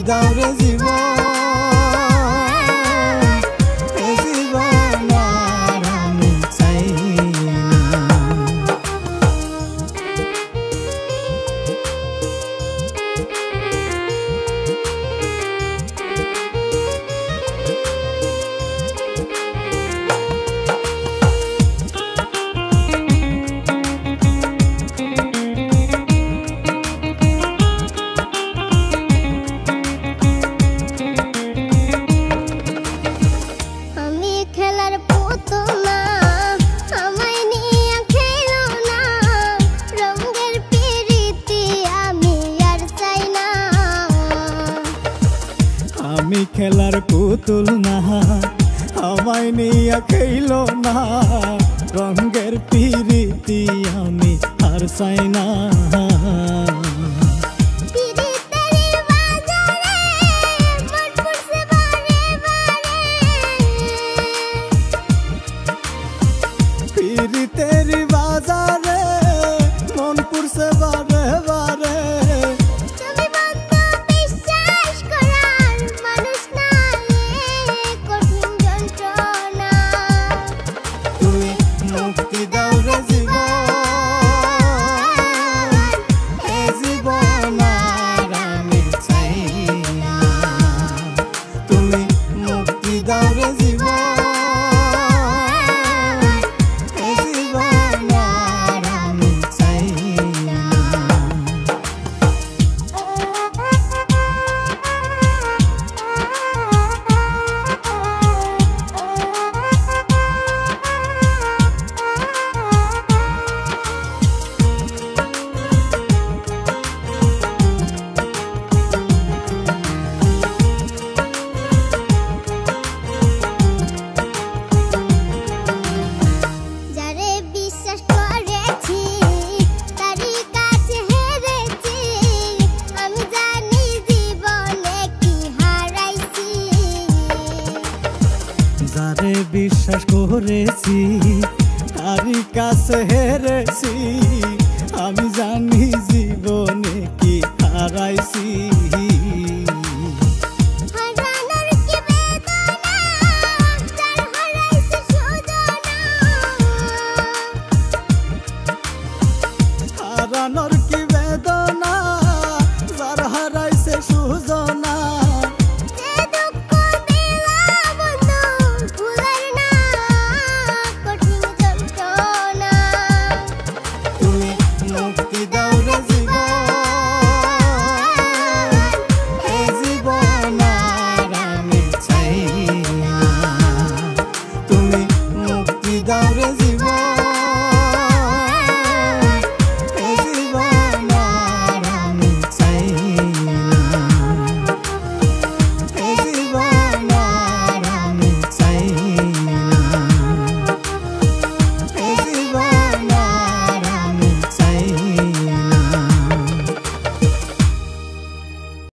দাও রে জীবন, এ জীবন আর আমি চাই না। আমি খেলার পুতুল না, আমায় নিয়ে খেলো না, রঙের পিরিতি আমি আর চাই না। পিরিতেরি বাজারে মন পুরছে বারে বারে, মুক্তি দাও রে জীবন, এ জীবন আর আমি চাই না। তুমি মুক্তি দাও রে জীবন, এ জীবন আর আমি চাই না। যারে বিশ্বাস করেছি তারই কাছে হেরেছি, আমি জানি জীবনে কি হারাইছি।